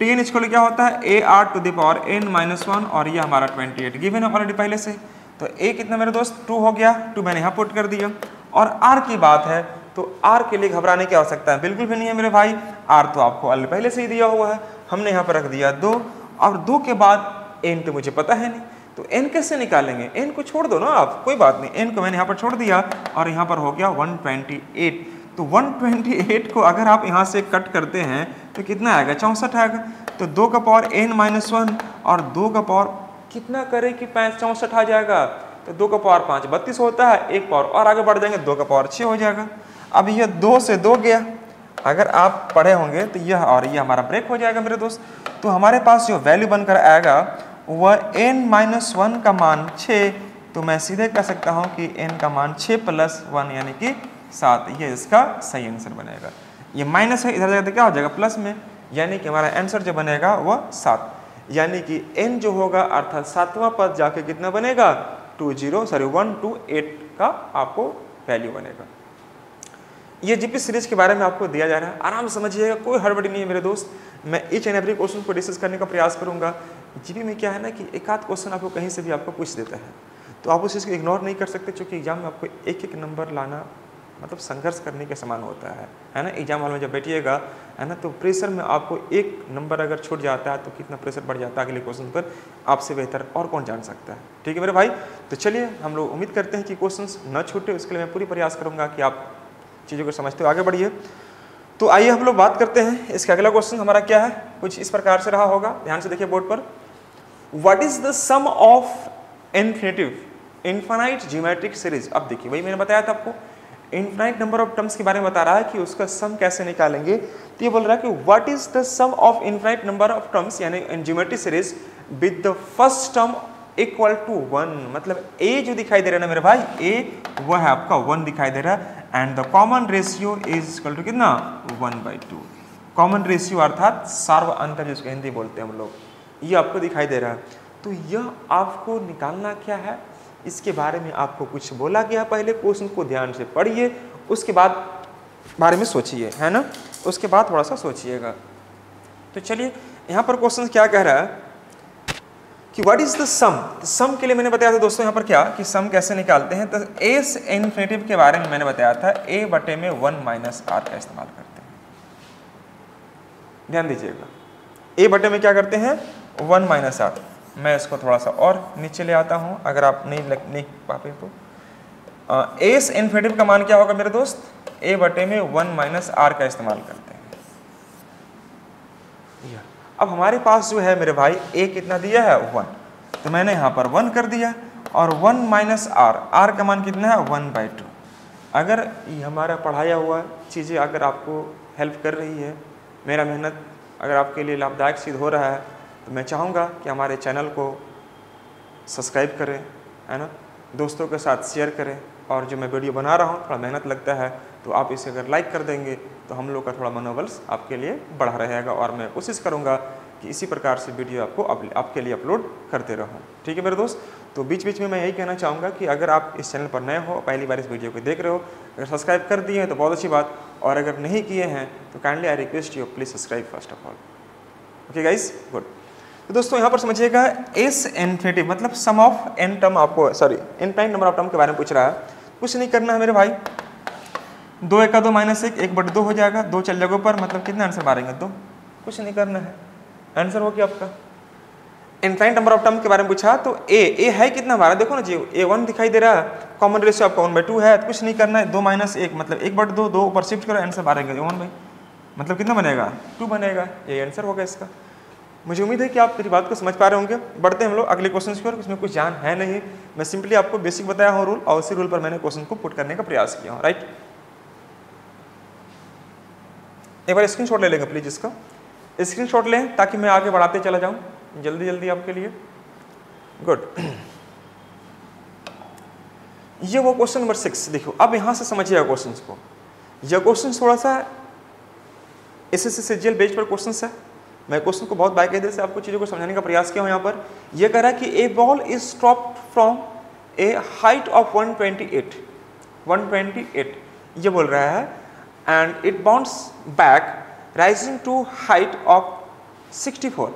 Speaker 1: tn इसको क्या होता है a r to the power n-1 और ये हमारा 28 गिवन है ऑलरेडी पहले से। तो a कितना मेरे दोस्त 2 हो गया, 2 मैंने यहाँ पुट कर दिया। और r की बात है तो r के लिए घबराने की आवश्यकता है बिल्कुल भी नहीं है मेरे भाई, r तो आपको ऑलरेडी पहले से ही दिया हुआ है, हमने यहाँ पर रख दिया 2 और 2 के बाद n तो मुझे पता है नहीं, तो n कैसे निकालेंगे, n को छोड़ दो ना आप, कोई बात नहीं, n को मैंने यहाँ पर छोड़ दिया और यहाँ पर हो गया 128। तो 128 को अगर आप यहाँ से कट करते हैं तो कितना आएगा 64 आएगा। तो 2 का पावर n-1 और 2 का पावर कितना करे कि 64 आ जाएगा, तो 2 का पावर 5 32 होता है, एक पावर और आगे बढ़ जाएंगे 2 का पावर 6 हो जाएगा। अब यह 2 से 2 गया, अगर आप पढ़े होंगे तो यह और यह हमारा ब्रेक हो जाएगा मेरे दोस्त। तो हमारे पास जो वैल्यू बनकर आएगा वह n-1 का मान 6, तो मैं सीधे कह सकता हूँ कि n का मान 6 + 1 यानी कि 7, ये इसका सही आंसर बनेगा। ये माइनस है, इधर जाकर क्या हो जाएगा प्लस में, यानी कि हमारा आंसर जो बनेगा वह 7, यानी कि n जो होगा अर्थात 7वां पद जाके कितना बनेगा 128 का आपको वैल्यू बनेगा। ये जीपी सीरीज के बारे में आपको दिया जा रहा है, आराम से समझिएगा, कोई हड़बड़ी नहीं है मेरे दोस्त। मैं ईच एंड एवरी क्वेश्चन को डिस्कस करने का प्रयास करूंगा। जीपी में क्या है ना कि एक आध क्वेश्चन आपको कहीं से भी आपको पूछ देता है, तो आप उस चीज़ को इग्नोर नहीं कर सकते, क्योंकि एग्जाम में आपको एक एक नंबर लाना मतलब संघर्ष करने के समान होता है ना। एग्जाम हॉल में जब बैठिएगा है ना, तो प्रेशर में आपको एक नंबर अगर छूट जाता है तो कितना प्रेशर बढ़ जाता है अगले क्वेश्चन पर, आपसे बेहतर और कौन जान सकता है। ठीक है मेरे भाई, तो चलिए हम लोग उम्मीद करते हैं कि क्वेश्चंस न छूटे, उसके लिए मैं पूरी प्रयास करूंगा कि आप चीज़ों को समझते हो आगे बढ़िए। तो आइए हम लोग बात करते हैं, इसका अगला क्वेश्चन हमारा क्या है, कुछ इस प्रकार से रहा होगा, ध्यान से देखिए बोर्ड पर। What is the sum of infinite geometric series. अब देखिए वही मैंने बताया था आपको, इनफाइनाइट नंबर ऑफ टर्म्स के बारे में बता रहा है कि उसका सम कैसे निकालेंगे। तो ये बोल रहा है कि what is the sum of infinite number of terms यानी in geometric series with the first term equal to 1, मतलब a जो दिखाई दे रहा है ना मेरे भाई, a वह है आपका 1 दिखाई दे रहा है, and the common ratio is equal to कितना 1/2। कॉमन रेशियो अर्थात सार्व अंतर जिसको हिंदी बोलते हैं हम लोग, ये आपको दिखाई दे रहा है। तो यह आपको निकालना क्या है, इसके बारे में आपको कुछ बोला गया, पहले क्वेश्चन को ध्यान से पढ़िए, उसके बाद बारे में सोचिए, है ना, उसके बाद थोड़ा सा सोचिएगा। तो चलिए यहाँ पर क्वेश्चन क्या कह रहा है कि व्हाट इज द सम। सम के लिए मैंने बताया था दोस्तों यहाँ पर क्या कि सम कैसे निकालते हैं, तो एस इन्फिनेटिव के बारे में मैंने बताया था, a बटे में 1 - r का इस्तेमाल करते हैं। ध्यान दीजिएगा, a बटे में क्या करते हैं 1 - r। मैं इसको थोड़ा सा और नीचे ले आता हूँ, अगर आप नहीं पाते तो एस इन्फिनेटिव का मान क्या होगा मेरे दोस्त, a बटे में 1 - r का इस्तेमाल करते हैं। अब हमारे पास जो है मेरे भाई a कितना दिया है 1, तो मैंने यहाँ पर 1 कर दिया, और 1 - r, r का मान कितना है 1/2। अगर ये हमारा पढ़ाया हुआ चीज़ें अगर आपको हेल्प कर रही है, मेरा मेहनत अगर आपके लिए लाभदायक सिद्ध हो रहा है, तो मैं चाहूँगा कि हमारे चैनल को सब्सक्राइब करें, है ना, दोस्तों के साथ शेयर करें, और जो मैं वीडियो बना रहा हूँ थोड़ा मेहनत लगता है, तो आप इसे अगर लाइक कर देंगे तो हम लोग का थोड़ा मनोबल आपके लिए बढ़ा रहेगा, और मैं कोशिश करूँगा कि इसी प्रकार से वीडियो आपके लिए अपलोड करते रहूँ। ठीक है मेरे दोस्त, तो बीच बीच में मैं यही कहना चाहूँगा कि अगर आप इस चैनल पर नए हो, पहली बार इस वीडियो को देख रहे हो, अगर सब्सक्राइब कर दिए हैं तो बहुत अच्छी बात, और अगर नहीं किए हैं तो kindly I request you please subscribe first of all. Okay guys, good. तो दोस्तों यहाँ पर समझिएगा एस इन्फिनिटी मतलब सम ऑफ एन टर्म आपको sorry infinite number of term के बारे में पूछ रहा है। कुछ नहीं करना है मेरे भाई, 2 × 2 -1 1/2 हो जाएगा, 2 चल जगहों पर, मतलब कितना आंसर मारेंगे 2। कुछ नहीं करना है, आंसर हो गया आपका। इनफाइनाइट नंबर ऑफ टर्म के बारे में पूछा तो ए है कितना हमारा, देखो ना जी A1 दिखाई दे रहा है, कॉमन रेशियो आपका 1/2 है। तो कुछ नहीं करना है, 2 - 1 मतलब 1/2, 2 ऊपर शिफ्ट करो, आंसर मारेंगे 1 भाई, मतलब कितना बनेगा 2 बनेगा। ये आंसर होगा इसका। मुझे उम्मीद है कि आप मेरी बात को समझ पा रहे होंगे। बढ़ते हैं हम लोग अगले क्वेश्चन की ओर। इसमें कुछ जान है नहीं, मैं सिंपली आपको बेसिक बताया हूँ रूल, और उसी रूल पर मैंने क्वेश्चन को पुट करने का प्रयास किया हूँ। राइट, एक बार स्क्रीनशॉट ले लेंगे प्लीज, इसका स्क्रीनशॉट लें ताकि मैं आगे बढ़ाते चला जाऊँ जल्दी जल्दी आपके लिए। गुड, ये वो क्वेश्चन नंबर 6 देखो। अब यहाँ से समझिएगा क्वेश्चन को। यह क्वेश्चन थोड़ा सा एसएससी सीजीएल बेस्ड पर क्वेश्चन है। मैं क्वेश्चन को बहुत बारीकी से आपको चीज़ों को समझाने का प्रयास किया हूँ। यहाँ पर यह कह रहा है कि a ball is dropped from a height of 128 ये बोल रहा है, and it bounce back rising to height of 64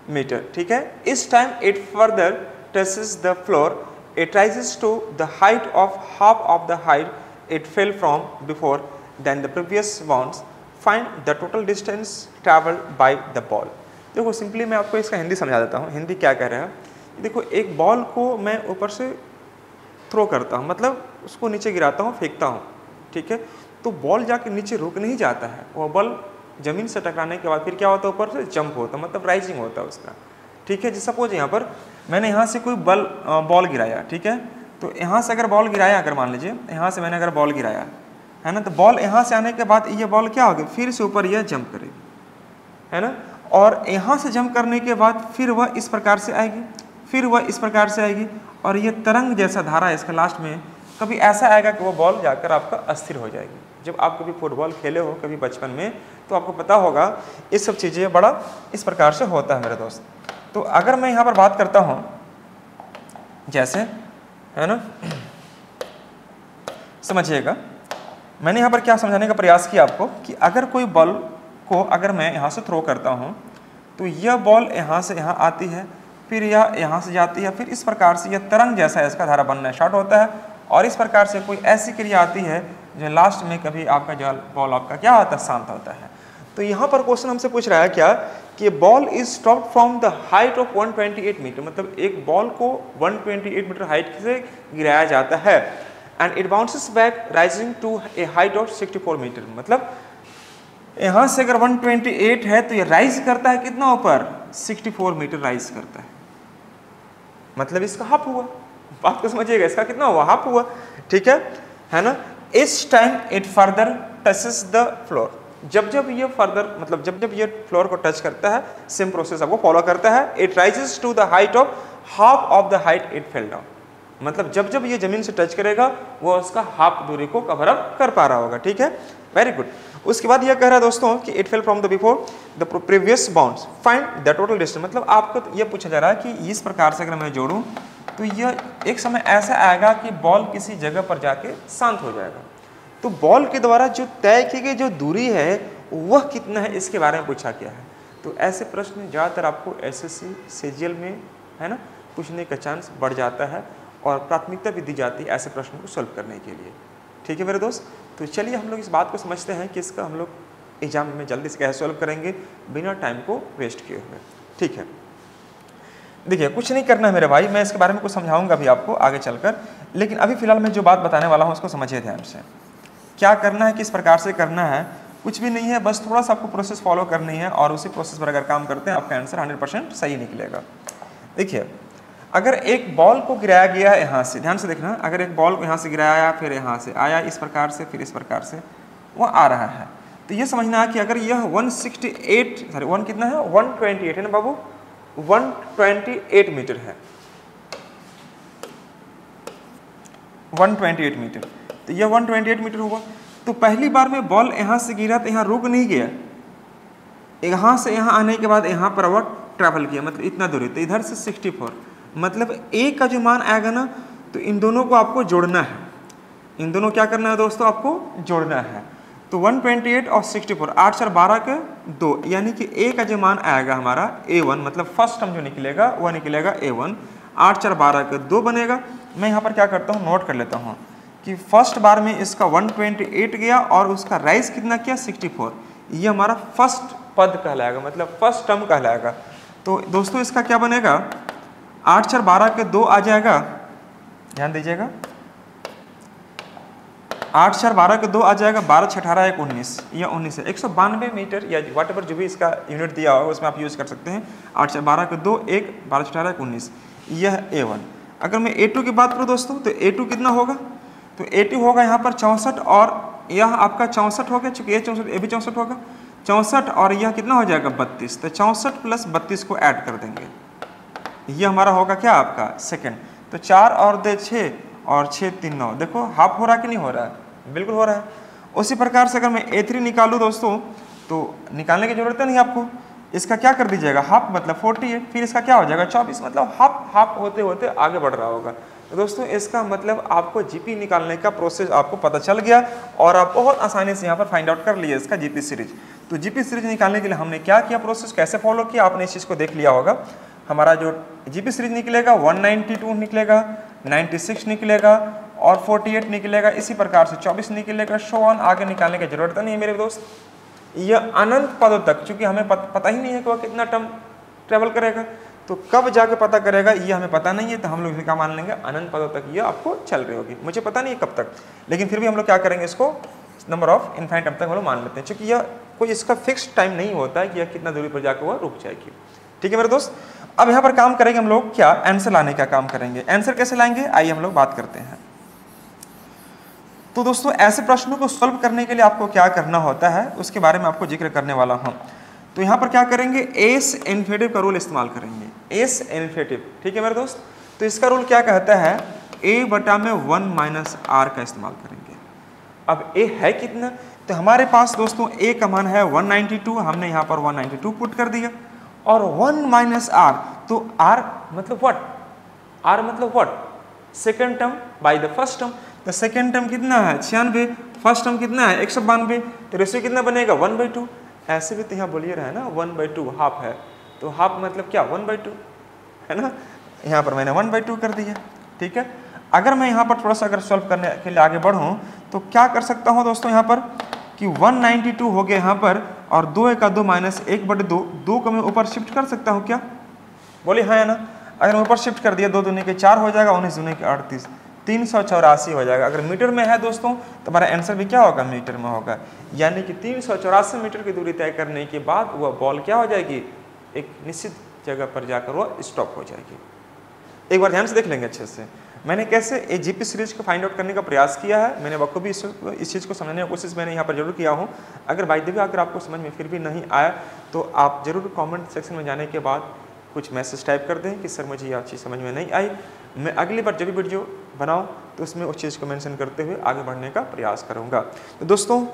Speaker 1: metre. ठीक है, इस time it further touches the floor, it rises to the height of half of the height it fell from before then the previous bounce, find the total distance travelled by the ball. देखो सिंपली मैं आपको इसका हिंदी समझा देता हूँ। हिंदी क्या कह रहा है, देखो एक बॉल को मैं ऊपर से थ्रो करता हूँ, मतलब उसको नीचे गिराता हूँ, फेंकता हूँ। ठीक है, तो बॉल जाके नीचे रुक नहीं जाता है, वो बॉल जमीन से टकराने के बाद फिर क्या होता है, ऊपर से जंप होता है, मतलब राइजिंग होता है उसका। ठीक है, जैसे सपोज यहाँ पर मैंने यहाँ से कोई बॉल गिराया। ठीक है, तो यहाँ से अगर बॉल गिराया, अगर मान लीजिए यहाँ से मैंने अगर बॉल गिराया है ना, तो बॉल यहाँ से आने के बाद ये बॉल क्या होगी, फिर से ऊपर यह जंप करेगी, है ना, और यहाँ से जंप करने के बाद फिर वह इस प्रकार से आएगी, फिर वह इस प्रकार से आएगी, और ये तरंग जैसा धारा है इसका लास्ट में कभी ऐसा आएगा कि वो बॉल जाकर आपका अस्थिर हो जाएगी। जब आप कभी फुटबॉल खेले हो कभी बचपन में, तो आपको पता होगा ये सब चीज़ें बड़ा इस प्रकार से होता है मेरे दोस्त। तो अगर मैं यहाँ पर बात करता हूँ जैसे, है ना, समझिएगा मैंने यहाँ पर क्या समझाने का प्रयास किया आपको कि अगर कोई बॉल को अगर मैं यहाँ से थ्रो करता हूँ तो यह बॉल यहाँ से यहाँ आती है, फिर यह यहाँ से जाती है, फिर इस प्रकार से यह तरंग जैसा है इसका धारा बनना स्टार्ट होता है, और इस प्रकार से कोई ऐसी क्रिया आती है जो लास्ट में कभी आपका जो बॉल आपका क्या होता है, शांत होता है। तो यहाँ पर क्वेश्चन हमसे पूछ रहा है क्या कि ball is dropped from the height of 128 metre, मतलब एक बॉल को 128 मीटर हाइट से गिराया जाता है, and it bounces back rising to a height of 64 metre, मतलब यहाँ से अगर 128 है तो ये राइज करता है कितना ऊपर, 64 मीटर राइज करता है, मतलब इसका हाफ हुआ। बात को समझिएगा, इसका कितना हुआ, हाफ हुआ। ठीक है ना। इस time it further touches the floor, जब जब ये फर्दर मतलब जब जब ये फ्लोर को टच करता है, सेम प्रोसेस आपको फॉलो करता है। It rises to the height of half of the height it fell down, मतलब जब जब ये जमीन से टच करेगा वो उसका हाफ दूरी को कवर अप कर पा रहा होगा। ठीक है, वेरी गुड। उसके बाद यह कह रहा है दोस्तों कि it fell from the before the previous bounce, find the total distance, मतलब आपको यह पूछा जा रहा है कि इस प्रकार से अगर मैं जोड़ूं तो यह एक समय ऐसा आएगा कि बॉल किसी जगह पर जाके शांत हो जाएगा। तो बॉल के द्वारा जो तय की गई जो दूरी है वह कितना है, इसके बारे में पूछा गया है। तो ऐसे प्रश्न ज़्यादातर आपको एसएससी सीजीएल में, है ना, पूछने का चांस बढ़ जाता है और प्राथमिकता भी दी जाती है ऐसे प्रश्नों को सॉल्व करने के लिए। ठीक है मेरे दोस्त, तो चलिए हम लोग इस बात को समझते हैं कि इसका हम लोग एग्जाम में जल्दी से कैसे सॉल्व करेंगे बिना टाइम को वेस्ट किए हुए। ठीक है, देखिए कुछ नहीं करना है मेरे भाई, मैं इसके बारे में कुछ समझाऊंगा अभी आपको आगे चलकर, लेकिन अभी फिलहाल मैं जो बात बताने वाला हूँ उसको समझिए ध्यान से। क्या करना है, किस प्रकार से करना है, कुछ भी नहीं है, बस थोड़ा सा आपको प्रोसेस फॉलो करनी है और उसी प्रोसेस पर अगर काम करते हैं आपका आंसर 100% सही निकलेगा। देखिए अगर एक बॉल को गिराया गया है यहाँ से, ध्यान से देखना, अगर एक बॉल को यहाँ से गिराया फिर यहाँ से आया इस प्रकार से फिर इस प्रकार से वो आ रहा है, तो ये समझना है कि अगर यह 1 कितना है, 128 है ना बाबू, 128 मीटर है, 128 मीटर, तो यह 128 मीटर हुआ। तो पहली बार में बॉल यहाँ से गिरा तो यहाँ रुक नहीं गया, यहाँ से यहाँ आने के बाद यहाँ पर वह ट्रैवल किया, मतलब इतना दूरी, तो इधर से 64, मतलब ए का जो मान आएगा ना तो इन दोनों को आपको जोड़ना है। इन दोनों क्या करना है दोस्तों, आपको जोड़ना है। तो 128 और 64, 8 4 12 के 2, यानी कि a का जो मान आएगा हमारा a1, मतलब फर्स्ट टर्म जो निकलेगा वह निकलेगा a1। 8 4 12 के 2 बनेगा। मैं यहाँ पर क्या करता हूँ, नोट कर लेता हूँ कि फर्स्ट बार में इसका 128 गया और उसका राइज कितना किया 64, ये हमारा फर्स्ट पद कहलाएगा, मतलब फर्स्ट टर्म कहलाएगा। तो दोस्तों इसका क्या बनेगा, 8 4 12 के 2 आ जाएगा, ध्यान दीजिएगा, 8 4 12 के 2 आ जाएगा, 12 6 18 1 19, यह 19 है, 192 मीटर या वाट एवर जो भी इसका यूनिट दिया होगा उसमें आप यूज़ कर सकते हैं। 8 4 12 के 2 1, 12 6 18 1 19, यह A1। अगर मैं A2 की बात करूँ दोस्तों तो A2 कितना होगा, तो A2 होगा यहाँ पर 64 और यह आपका 64 हो गया, चूँकि ये 64 ये भी 64 होगा, 64 और यह कितना हो जाएगा 32, तो 64 प्लस 32 को ऐड कर देंगे, ये हमारा होगा क्या आपका सेकंड। तो 4 और 2 6 और 6 3 9, देखो हाफ हो रहा है कि नहीं हो रहा है, बिल्कुल हो रहा है। उसी प्रकार से अगर मैं A3 निकालूँ दोस्तों, तो निकालने की जरूरत नहीं आपको, इसका क्या कर दीजिएगा हाफ, मतलब 48, फिर इसका क्या हो जाएगा 24, मतलब हाफ हाफ होते होते आगे बढ़ रहा होगा। तो दोस्तों इसका मतलब आपको जीपी निकालने का प्रोसेस आपको पता चल गया और आप बहुत आसानी से यहाँ पर फाइंड आउट कर लिए इसका जीपी सीरीज। तो जीपी सीरीज निकालने के लिए हमने क्या किया, प्रोसेस कैसे फॉलो किया, आपने इस चीज़ को देख लिया होगा। हमारा जो जीपी सीरीज निकलेगा 192 निकलेगा, 96 निकलेगा और 48 निकलेगा, इसी प्रकार से 24 निकलेगा, शो ऑन, आगे निकालने की जरूरत नहीं है मेरे दोस्त। यह अनंत पदों तक, चूंकि हमें पता ही नहीं है कि वह कितना टर्म ट्रेवल करेगा, तो कब जाके पता करेगा ये हमें पता नहीं है, तो हम लोग इसे क्या मान लेंगे, अनंत पदों तक ये आपको चल रही होगी। मुझे पता नहीं है कब तक, लेकिन फिर भी हम लोग क्या करेंगे, इसको नंबर ऑफ इनफाइनाइट टाइम तक हम लोग मान लेते हैं, क्योंकि यह कोई इसका फिक्स टाइम नहीं होता है कि यह कितना दूरी पर जाकर वह रुक जाएगी। ठीक है मेरे दोस्त, अब यहाँ पर काम करेंगे हम लोग क्या, आंसर लाने का काम करेंगे। आंसर कैसे लाएंगे, आइए हम लोग बात करते हैं। तो दोस्तों ऐसे प्रश्नों को सॉल्व करने के लिए आपको क्या करना होता है उसके बारे में आपको जिक्र करने वाला हूँ। तो यहाँ पर क्या करेंगे, एस इन्फिनेटिव का रूल इस्तेमाल करेंगे, एस इन्फिनेटिव। ठीक है मेरे दोस्त, तो इसका रूल क्या कहता है, a बटा में 1 माइनस आर का इस्तेमाल करेंगे। अब a है कितना, तो हमारे पास दोस्तों a का मान है 192, हमने यहाँ पर 192 पुट कर दिया, और 1 माइनस आर, तो r मतलब व्हाट, r मतलब what, second term by the first term. तो सेकेंड टर्म कितना है 96, फर्स्ट टर्म कितना है 192, तो रेशियो कितना बनेगा 1/2। ऐसे भी तो यहाँ बोलिए रहा है ना 1/2 हाफ है, तो हाफ मतलब क्या 1/2 है ना, यहाँ पर मैंने 1/2 कर दिया। ठीक है, अगर मैं यहाँ पर थोड़ा सा अगर सॉल्व करने के लिए आगे बढ़ूँ तो क्या कर सकता हूँ दोस्तों, यहाँ पर कि 192 हो गया यहाँ पर, और 2 का 2 माइनस 1/2, 2 को मैं ऊपर शिफ्ट कर सकता हूँ क्या, बोलिए हाँ या ना। अगर मैं ऊपर शिफ्ट कर दिया 2 दूनी के 4 हो जाएगा, 19 दूनी के 38, 384 हो जाएगा। अगर मीटर में है दोस्तों तो हमारा आंसर भी क्या होगा, मीटर में होगा, यानी कि 384 मीटर की दूरी तय करने के बाद वह बॉल क्या हो जाएगी, एक निश्चित जगह पर जाकर वह स्टॉप हो जाएगी। एक बार ध्यान से देख लेंगे अच्छे से, मैंने कैसे ए जीपी सीरीज को फाइंड आउट करने का प्रयास किया है, मैंने बखूबी इस चीज़ को समझने की कोशिश मैंने यहाँ पर जरूर किया हूँ। अगर बाय द वे अगर आपको समझ में फिर भी नहीं आया तो आप जरूर कमेंट सेक्शन में जाने के बाद कुछ मैसेज टाइप कर दें कि सर मुझे यह चीज़ समझ में नहीं आई, मैं अगली बार जब भी वीडियो बनाऊं तो उसमें उस चीज़ को मेंशन करते हुए आगे बढ़ने का प्रयास करूंगा। तो दोस्तों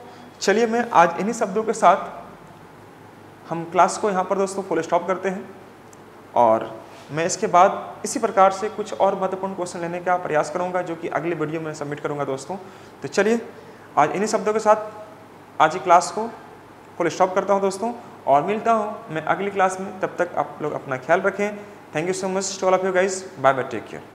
Speaker 1: चलिए मैं आज इन्हीं शब्दों के साथ हम क्लास को यहाँ पर दोस्तों फुल स्टॉप करते हैं, और मैं इसके बाद इसी प्रकार से कुछ और महत्वपूर्ण क्वेश्चन लेने का प्रयास करूंगा जो कि अगली वीडियो में सबमिट करूंगा दोस्तों। तो चलिए आज इन्हीं शब्दों के साथ आज की क्लास को फुल स्टॉप करता हूं दोस्तों, और मिलता हूं मैं अगली क्लास में। तब तक आप लोग अपना ख्याल रखें। Thank you so much to all of you guys, bye bye, take care.